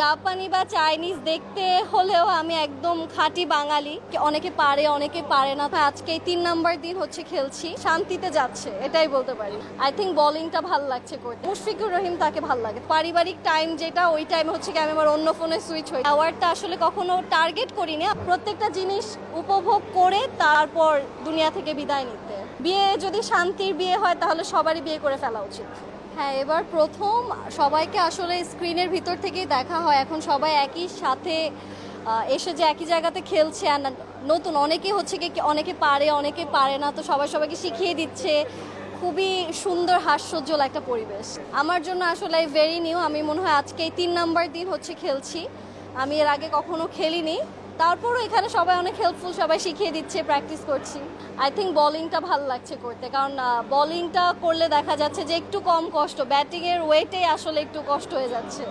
জাপানি বা চাইনিজ দেখতে হলেও আমি একদম খাঁটি বাঙালি। অনেকে পারে অনেকে পারে না। আজকে 3 নাম্বার দিন হচ্ছে খেলছি, শান্তিতে যাচ্ছে এটাই বলতে পারি। আই থিঙ্ক বোলিংটা ভালো লাগছে করতে। মুশফিকুর রহিম তাকে ভালো লাগে। পারিবারিক টাইম যেটা, ওই টাইমে হচ্ছে কি আমি আমার অন্য ফোনে সুইচ হই। অ্যাওয়ার্ডটা আসলে কখনো টার্গেট করি না, প্রত্যেকটা জিনিস উপভোগ করে তারপর দুনিয়া থেকে বিদায় নিতে। বিয়ে যদি শান্তির বিয়ে হয় তাহলে সবারই বিয়ে করে ফেলা উচিত। হ্যাঁ, এবার প্রথম সবাইকে আসলে স্ক্রিনের ভিতর থেকেই দেখা হয়। এখন সবাই একই সাথে এসে যে একই জায়গাতে খেলছে, আর নতুন অনেকে হচ্ছে কি অনেকে পারে অনেকে পারে না, তো সবাই সবাইকে শিখিয়ে দিচ্ছে। খুবই সুন্দর হাস্যোজ্জ্বল একটা পরিবেশ আমার জন্য আসলে ভেরি নিউ। আমি মনে হয় আজকে 3 নাম্বার দিন হচ্ছে খেলছি। আমি এর আগে কখনো খেলিনি, তারপরও এখানে সবাই অনেক হেল্পফুল, সবাই শিখিয়ে দিচ্ছে, প্র্যাকটিস করছি। আই থিঙ্ক বোলিংটা ভালো লাগছে করতে, কারণ বোলিংটা করলে দেখা যাচ্ছে যে একটু কম কষ্ট, ব্যাটিংয়ের ওয়েটেই আসলে একটু কষ্ট হয়ে যাচ্ছে।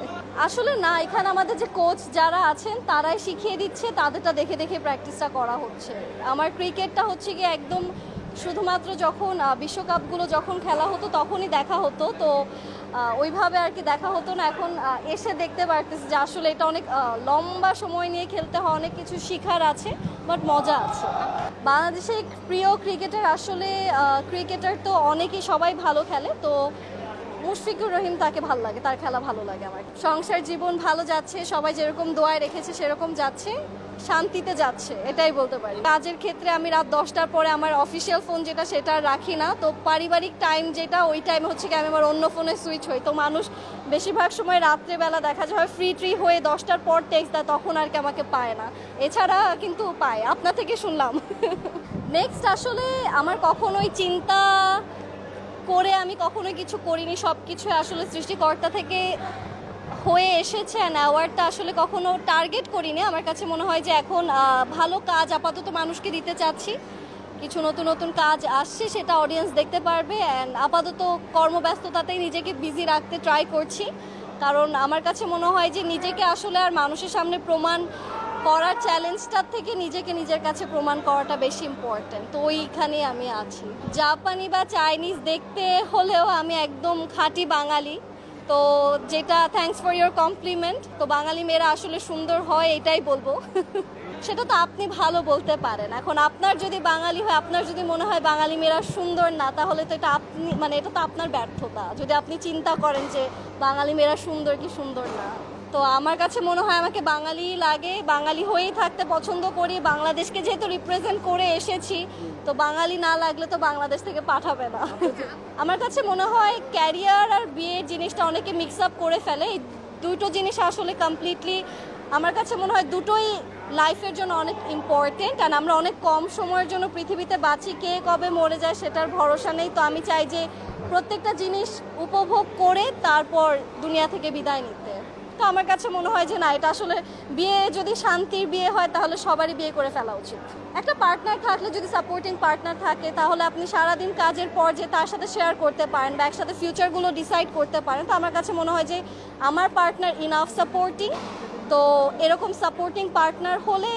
আসলে না, এখানে আমাদের যে কোচ যারা আছেন তারাই শিখিয়ে দিচ্ছে, তাদেরটা দেখে দেখে প্র্যাকটিসটা করা হচ্ছে। আমার ক্রিকেটটা হচ্ছে গিয়ে একদম শুধুমাত্র যখন বিশ্বকাপগুলো যখন খেলা হতো তখনই দেখা হতো, তো ওইভাবে আর কি দেখা হতো না। এখন এসে দেখতে পারতেছি যে আসলে এটা অনেক লম্বা সময় নিয়ে খেলতে হয়, অনেক কিছু শেখার আছে, বাট মজা আছে। বাংলাদেশের প্রিয় ক্রিকেটার আসলে ক্রিকেটার তো অনেকেই, সবাই ভালো খেলে, তো মুশফিকুর রহিম তাকে ভালো লাগে, তার খেলা ভালো লাগে আমার। সংসার জীবন ভালো যাচ্ছে, সবাই যেরকম দোয়ায় রেখেছে সেরকম যাচ্ছে, শান্তিতে যাচ্ছে এটাই বলতে পারি। কাজের ক্ষেত্রে আমি রাত 10টার পরে আমার অফিসিয়াল ফোন যেটা সেটা রাখি না, তো পারিবারিক টাইম যেটা, ওই টাইমে হচ্ছে কি আমি আমার অন্য ফোনে সুইচ হই। তো মানুষ বেশিরভাগ সময় রাত্রেবেলা দেখা যায় ফ্রি ট্রি হয়ে 10টার পর টেক্সট দেয়, তখন আর কি আমাকে পায় না। এছাড়া কিন্তু পায়, আপনার থেকে শুনলাম। নেক্সট আসলে আমার কখনোই চিন্তা করে আমি কখনোই কিছু করিনি, সব কিছু আসলে সৃষ্টিকর্তা থেকে হয়ে এসেছে। অ্যাওয়ার্ডটা আসলে কখনো টার্গেট করিনি। আমার কাছে মনে হয় যে এখন ভালো কাজ আপাতত মানুষকে দিতে চাচ্ছি, কিছু নতুন নতুন কাজ আসছে, সেটা অডিয়েন্স দেখতে পারবে। অ্যান্ড আপাতত কর্মব্যস্ততাতেই নিজেকে বিজি রাখতে ট্রাই করছি, কারণ আমার কাছে মনে হয় যে নিজেকে আসলে আর মানুষের সামনে প্রমাণ করার চ্যালেঞ্জটার থেকে নিজেকে নিজের কাছে প্রমাণ করাটা বেশি ইম্পর্ট্যান্ট, তো ওইখানে আমি আছি। জাপানি বা চাইনিজ দেখতে হলেও আমি একদম খাঁটি বাঙালি, তো যেটা থ্যাঙ্কস ফর ইয়োর কমপ্লিমেন্ট। তো বাঙালি মেয়েরা আসলে সুন্দর হয় এটাই বলবো। সেটা তো আপনি ভালো বলতে পারেন। এখন আপনার যদি বাঙালি হয়, আপনার যদি মনে হয় বাঙালি মেয়েরা সুন্দর না, তাহলে তো এটা আপনি এটা তো আপনার ব্যর্থতা, যদি আপনি চিন্তা করেন যে বাঙালি মেয়েরা সুন্দর কি সুন্দর না। তো আমার কাছে মনে হয় আমাকে বাঙালি লাগে, বাঙালি হয়েই থাকতে পছন্দ করি। বাংলাদেশকে যেহেতু রিপ্রেজেন্ট করে এসেছি, তো বাঙালি না লাগলে তো বাংলাদেশ থেকে পাঠাবে না। আমার কাছে মনে হয় ক্যারিয়ার আর বিয়ের জিনিসটা অনেকে মিক্স আপ করে ফেলে। এই দুটো জিনিস আসলে কমপ্লিটলি আমার কাছে মনে হয় দুটোই লাইফের জন্য অনেক ইম্পর্টেন্ট। আর আমরা অনেক কম সময়ের জন্য পৃথিবীতে বাঁচি, কে কবে মরে যায় সেটার ভরসা নেই। তো আমি চাই যে প্রত্যেকটা জিনিস উপভোগ করে তারপর দুনিয়া থেকে বিদায় নিতে। তো আমার কাছে মনে হয় যে না, এটা আসলে বিয়ে যদি শান্তির বিয়ে হয় তাহলে সবারই বিয়ে করে ফেলা উচিত। একটা পার্টনার থাকলে, যদি সাপোর্টিং পার্টনার থাকে, তাহলে আপনি সারাদিন কাজের পর যে তার সাথে শেয়ার করতে পারেন বা একসাথে ফিউচারগুলো ডিসাইড করতে পারেন। তো আমার কাছে মনে হয় যে আমার পার্টনার ইনাফ সাপোর্টিং, তো এরকম সাপোর্টিং পার্টনার হলে